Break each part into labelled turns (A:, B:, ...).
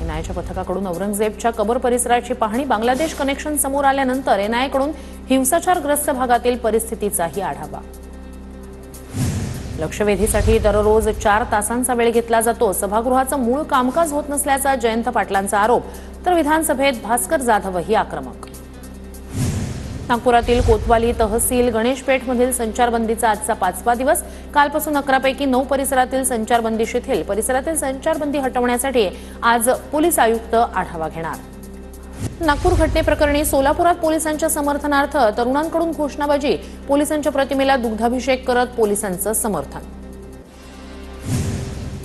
A: एनआयच्या पथकाकडून औरंगजेबच्या कबर परिसराची पाहणी, बांगलादेश कनेक्शन समोर आल्यानंतर एनआयकडून हिंसाचारग्रस्त भागातील परिस्थितीचाही आढावा। लक्षवेधीसाठी दररोज 4 तासांचा वेळ घेतला जातो, सभागृहाचं मूळ कामकाज होत नसल्याचा जयंत पाटलांचा आरोप, तर विधानसभेत भास्कर जाधवही आक्रमक। नागपुरातील कोतवाली तहसील गणेशपेठमधील संचारबंदीचा आजचा 5वा दिवस। कालपासून 11 पैकी 9 परिसरातील संचारबंदी शिथिल। परिसरातील संचारबंदी हटवण्यासाठी आज पोलीस आयुक्त आढावा घेणार। नागपूर घटनेप्रकरणी सोलापुरात पोलिसांच्या समर्थनार्थ तरुणांकडून घोषणाबाजी, पोलिसांच्या प्रतिमेला दुग्धाभिषेक करत पोलिसांचं समर्थन।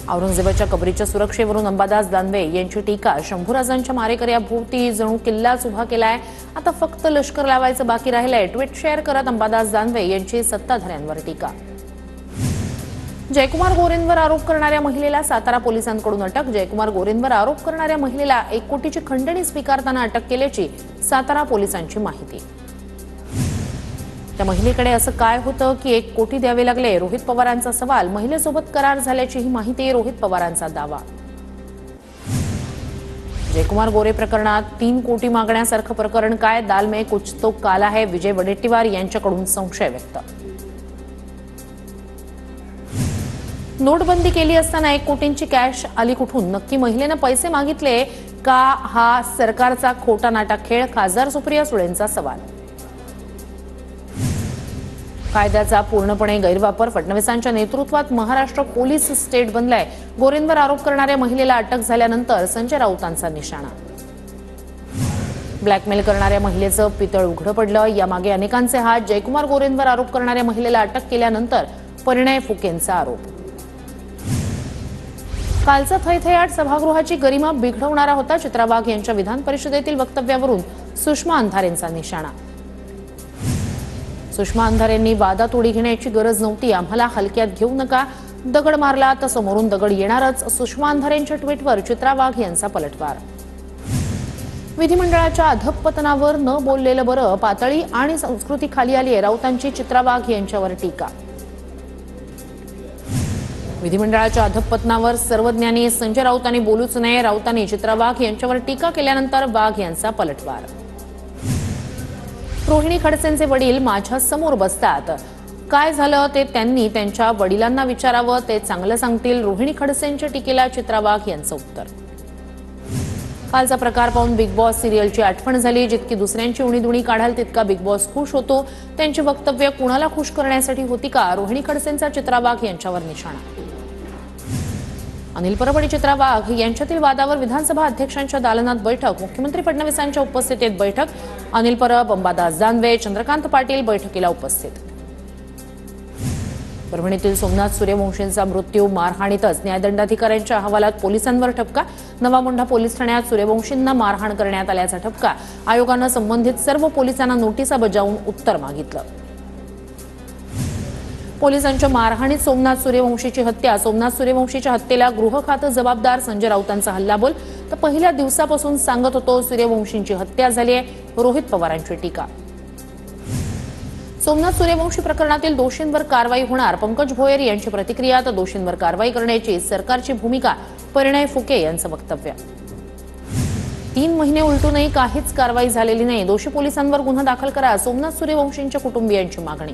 A: औरंगजेबाच्या कबरीच्या सुरक्षेवरून अंबादास दानवे यांची टीका, शंभूराजांच्या मारेकऱ्याभोवती जणू किल्लाच उभा केलाय, आता फक्त लष्कर लावायचं बाकी राहिलंय। ट्विट शेअर करत अंबादास दानवे यांची सत्ताधाऱ्यांवर टीका। जयकुमार गोरेंवर आरोप करणाऱ्या महिलेला सातारा पोलिसांकडून अटक। जयकुमार गोरेंवर आरोप करणाऱ्या महिलेला 1 कोटीची खंडणी स्वीकारताना अटक केल्याची सातारा पोलिसांची माहिती। त्या महिलेकडे असं काय होतं की 1 कोटी द्यावे लागले? रोहित पवारांचा सवाल। महिलेसोबत करार झाल्याचीही माहिती, रोहित पवारांचा दावा। जयकुमार गोरे प्रकरणात 3 कोटी मागण्यासारखं प्रकरण काय? दाल में कुछ तो काला है, विजय वडेट्टीवार यांच्याकडून संशय व्यक्त। नोटबंदी केली असताना 1 कोटींची कॅश आली कुठून? नक्की महिलेनं पैसे मागितले का? हा सरकारचा खोटा नाटा खेळ, खासदार सुप्रिया सुळेंचा सवाल। कायद्याचा पूर्णपणे गैरवापर, फडणवीसांच्या नेतृत्वात महाराष्ट्र पोलीस स्टेट बनलाय। गोरेंवर आरोप करणाऱ्या महिलेला अटक झाल्यानंतर संजय राऊतांचा निशाणा। ब्लॅकमेल करणाऱ्या महिलेचं पितळ उघडं पडलं, यामागे अनेकांचे हात। जयकुमार गोरेंवर आरोप करणाऱ्या महिलेला अटक केल्यानंतर परिणय फुकेंचा आरोप। कालचा थैथयाट सभागृहाची गरिमा बिघडवणारा होता, चित्रा वाघ यांच्या विधान परिषदेतील वक्तव्यावरून सुषमा अंधारेंचा निशाणा। सुषमा अंधारेंनी वादात उडी घेण्याची गरज नव्हती, आम्हाला हलक्यात घेऊ नका, दगड मारला तर समोरून दगड येणारच। सुषमा अंधारेंच्या ट्विटवर चित्रा वाघ यांचा पलटवार। विधिमंडळाच्या अधःपतनावर न बोललेलं बरं, पातळी आणि संस्कृती खाली आली आहे, राऊतांची चित्रा वाघ यांच्यावर टीका। विधिमंडळाच्या अधःपतनावर सर्वज्ञानी संजय राऊतांनी बोलूच नये, राऊतांनी चित्रा वाघ यांच्यावर टीका केल्यानंतर वाघ यांचा पलटवार। रोहिणी खडसेंचे वडील माझ्या समोर बसतात, काय झालं ते त्यांनी त्यांच्या वडिलांना विचारावं, ते चांगलं सांगतील। रोहिणी खडसेंच्या टीकेला चित्रा वाघ यांचं उत्तर। कालचा प्रकार पाहून बिग बॉस सिरियलची आठवण झाली, जितकी दुसऱ्यांची उणीधुणी काढाल तितका बिग बॉस खुश होतो। त्यांची वक्तव्य कुणाला खुश करण्यासाठी होती का? रोहिणी खडसेंचा चित्रा वाघ यांच्यावर निशाणा। अनिल परब आणि चित्रा वाघ यांच्यातील वादावर विधानसभा अध्यक्षांच्या दालनात बैठक, मुख्यमंत्री फडणवीसांच्या उपस्थितीत बैठक। अनिल परब, अंबादास दानवे, चंद्रकांत पाटील बैठकीला उपस्थित। परभणीतील सोमनाथ सूर्यवंशींचा मृत्यू मारहाणीतच, न्यायदंडाधिकाऱ्यांच्या अहवालात पोलिसांवर ठपका। नवा मोंढा पोलीस ठाण्यात सूर्यवंशींना मारहाण करण्यात आल्याचा ठपका, आयोगानं संबंधित सर्व पोलिसांना नोटिसा बजावून उत्तर मागितलं। पोलिसांच्या मारहाणीत सोमनाथ सूर्यवंशीची हत्या, सोमनाथ सूर्यवंशीच्या हत्येला गृह खातं जबाबदार, संजय राऊतांचा हल्लाबोल। तर पहिल्या दिवसापासून सांगत होतो सूर्यवंशींची हत्या झाली आहे, रोहित पवारांची टीका। सोमनाथ सूर्यवंशी प्रकरणातील दोषींवर कारवाई होणार, पंकज भोयर यांची प्रतिक्रिया। तर दोषींवर कारवाई करण्याची सरकारची भूमिका, परिणय फुके यांचं वक्तव्य। 3 महिने उलटूनही काहीच कारवाई झालेली नाही, दोषी पोलिसांवर गुन्हा दाखल करा, सोमनाथ सूर्यवंशींच्या कुटुंबियांची मागणी।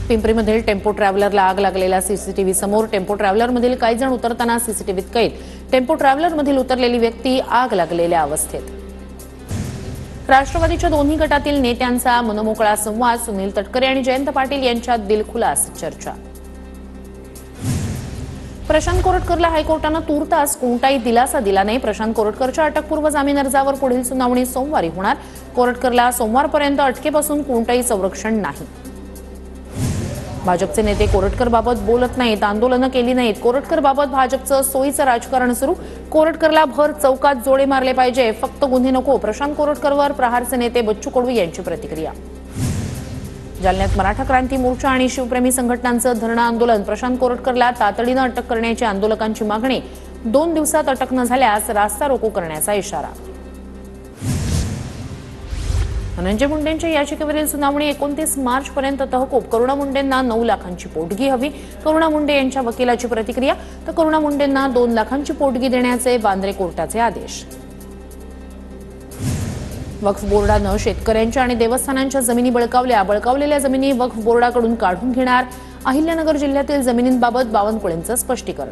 A: पिंपरीमधील टेम्पो ट्रॅव्हलरला आग लागलेला सीसीटीव्ही समोर, टेम्पो ट्रॅव्हलरमधील काही जण उतरताना सीसीटीव्हीत कैद, टेम्पो ट्रॅव्हलरमधील उतरलेली व्यक्ती आग लागलेल्या अवस्थेत। राष्ट्रवादीच्या दोन्ही गटातील नेत्यांचा मनमोकळा संवाद, सुनील तटकरे आणि जयंत पाटील यांच्यात दिलखुलास चर्चा। प्रशांत कोरटकरला हायकोर्टानं तूर्तास कोणताही दिलासा दिला नाही, प्रशांत कोरटकरच्या अटकपूर्व जामीन अर्जावर पुढील सुनावणी सोमवारी होणार, कोरटकरला सोमवारपर्यंत अटकेपासून कोणताही संरक्षण नाही। भाजपचे नेते कोरटकरबाबत बोलत नाहीत, आंदोलनं केली नाहीत, कोरटकरबाबत भाजपचं सोयीचं राजकारण सुरू, कोरटकरला भर चौकात जोडे मारले पाहिजे, फक्त गुन्हे नको, प्रशांत कोरटकरवर प्रहारचे नेते बच्चू कडू यांची प्रतिक्रिया। जालन्यात मराठा क्रांती मोर्चा आणि शिवप्रेमी संघटनांचं धरणं आंदोलन, प्रशांत कोरटकरला तातडीनं अटक करण्याची आंदोलकांची मागणी, 2 दिवसात अटक न झाल्यास रास्ता रोको करण्याचा इशारा। धनंजय मुंडेंच्या याचिकेवरील सुनावणी 29 मार्चपर्यंत तहकूब. करुणा मुंडेंना 9 लाखांची पोटगी हवी. करुणा मुंडे यांच्या वकिलाची प्रतिक्रिया. तर करुणा मुंडेंना 2 लाखांची पोटगी देण्याचे वांद्रे कोर्टाचे आदेश. वक्फ बोर्डानं शेतकऱ्यांच्या आणि देवस्थानांच्या जमिनी बळकावलेल्या जमिनी वक्फ बोर्डाकडून काढून घेणार. अहिल्यानगर जिल्ह्यातील जमिनींबाबत बावनकुळेंचं स्पष्टीकरण.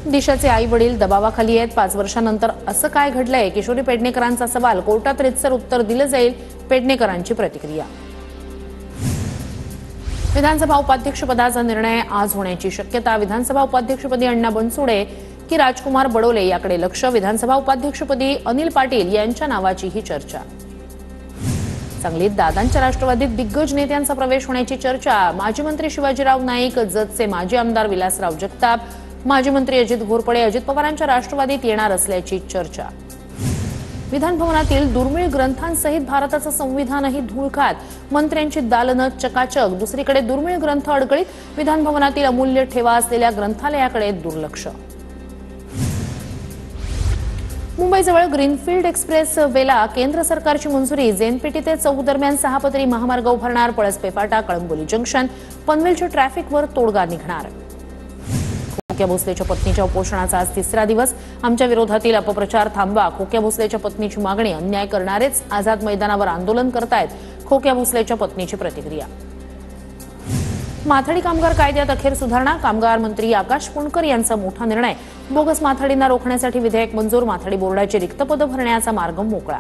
A: दिशाचे आई वडील दबावाखाली आहेत. 5 वर्षांनंतर असं काय घडलंय? किशोरी पेडणेकरांचा सवाल. कोर्टात रीतसर उत्तर दिलं जाईल. पेडणेकरांची प्रतिक्रिया. विधानसभा उपाध्यक्षपदाचा निर्णय आज होण्याची शक्यता. विधानसभा उपाध्यक्षपदी अण्णा बनसोडे की राजकुमार बडोले याकडे लक्ष. विधानसभा उपाध्यक्षपदी अनिल पाटील यांच्या नावाचीही चर्चा. सांगलीत दादांच्या राष्ट्रवादीत दिग्गज नेत्यांचा प्रवेश होण्याची चर्चा. माजी मंत्री शिवाजीराव नाईक, जतचे माजी आमदार विलासराव जगताप, माजी मंत्री अजित घोरपडे अजित पवारांच्या राष्ट्रवादीत येणार असल्याची चर्चा. विधानभवनातील दुर्मिळ ग्रंथांसहित भारताचं संविधानही धूळ खात. मंत्र्यांची दालनं चकाचक. दुसरीकडे दुर्मिळ ग्रंथ अडगळीत. विधानभवनातील अमूल्य ठेवा असलेल्या ग्रंथालयाकडे दुर्लक्ष. मुंबईजवळ ग्रीनफील्ड एक्सप्रेस वेला केंद्र सरकारची मंजुरी. जेनपेटी ते चौक दरम्यान 6 पदरी महामार्ग उभारणार. पळसपे फाटा, कळंबोली जंक्शन, पनवेलच्या ट्रॅफिकवर तोडगा निघणार. खोक्या भोसलेच्या पत्नीच्या उपोषणाचा आज 3रा दिवस. आमच्या विरोधातील अपप्रचार थांबवा. खोक्या भोसलेच्या पत्नीची मागणी. अन्याय करणारेच आझाद मैदानावर आंदोलन करतायत. खोक्या भोसलेच्या पत्नीची प्रतिक्रिया. माथाडी कामगार कायद्यात अखेर सुधारणा. कामगार मंत्री आकाश पुणकर यांचा मोठा निर्णय. बोगस माथाडींना रोखण्यासाठी विधेयक मंजूर. माथाडी बोर्डाची रिक्त पदं भरण्याचा मार्ग मोकळा.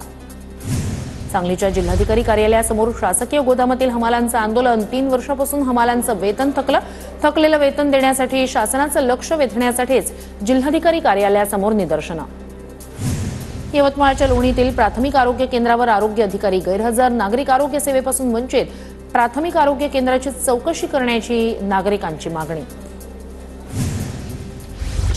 A: सांगलीच्या जिल्हाधिकारी कार्यालयासमोर शासकीय गोदामातील हमालांचं आंदोलन. 3 वर्षापासून हमालांचं वेतन थकलं. थकलेलं वेतन देण्यासाठी शासनाचं लक्ष वेधण्यासाठीच जिल्हाधिकारी कार्यालयासमोर निदर्शनं. यवतमाळच्या लोणीतील प्राथमिक आरोग्य केंद्रावर आरोग्य अधिकारी गैरहजर. नागरिक आरोग्य सेवेपासून वंचित. प्राथमिक आरोग्य केंद्राची चौकशी करण्याची नागरिकांची मागणी.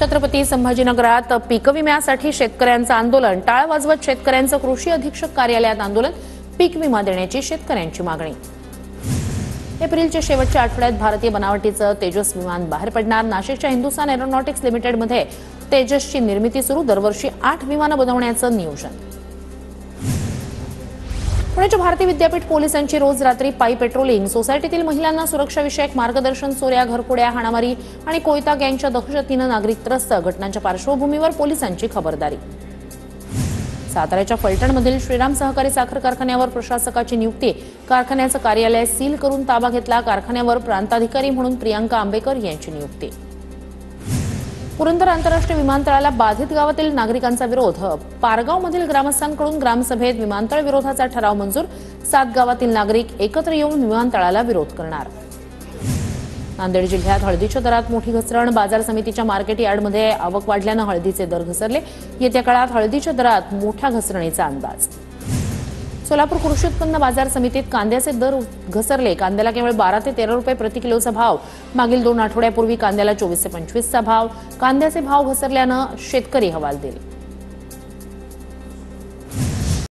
A: छत्रपती संभाजीनगरात पीक विम्यासाठी शेतकऱ्यांचं आंदोलन. टाळ वाजवत शेतकऱ्यांचं कृषी अधीक्षक कार्यालयात आंदोलन. पीक विमा देण्याची शेतकऱ्यांची मागणी. एप्रिलच्या शेवटच्या आठवड्यात भारतीय बनावटीचं तेजस विमान बाहेर पडणार. नाशिकच्या हिंदुस्थान एरोनॉटिक्स लिमिटेडमध्ये तेजसची निर्मिती सुरू. दरवर्षी 8 विमानं बनवण्याचं नियोजन. पुण्याच्या भारती विद्यापीठ पोलिसांची रोज रात्री पायी पेट्रोलिंग. सोसायटीतील महिलांना सुरक्षाविषयक मार्गदर्शन. चोऱ्या, घरफोड्या, हाणामारी आणि कोयता गँगच्या दहशतीनं नागरिक त्रस्त. घटनांच्या पार्श्वभूमीवर पोलिसांची खबरदारी. साताऱ्याच्या फलटणमधील श्रीराम सहकारी साखर कारखान्यावर प्रशासकाची नियुक्ती. कारखान्याचं कार्यालय सील करून ताबा घेतला. कारखान्यावर प्रांताधिकारी म्हणून प्रियांका आंबेकर यांची नियुक्ती. पुरंदर आंतरराष्ट्रीय विमानतळाला बाधित गावातील नागरिकांचा विरोध. पारगावमधील ग्रामस्थांकडून ग्रामसभेत विमानतळ विरोधाचा ठराव मंजूर. 7 गावातील नागरिक एकत्र येऊन विमानतळाला विरोध करणार. नांदेड जिल्ह्यात हळदीच्या दरात मोठी घसरण. बाजार समितीच्या मार्केट यार्डमध्ये आवक वाढल्यानं हळदीचे दर घसरले. येत्या काळात हळदीच्या दरात मोठ्या घसरणीचा अंदाज. सोलापूर कृषी उत्पन्न बाजार समितीत कांद्याचे दर घसरले. कांद्याला केवळ 12 ते 13 रुपये प्रति किलोचा भाव. मागील 2 आठवड्यापूर्वी कांद्याला 24 ते 25चा भाव. कांद्याचे भाव घसरल्यानं शेतकरी हवालदिल.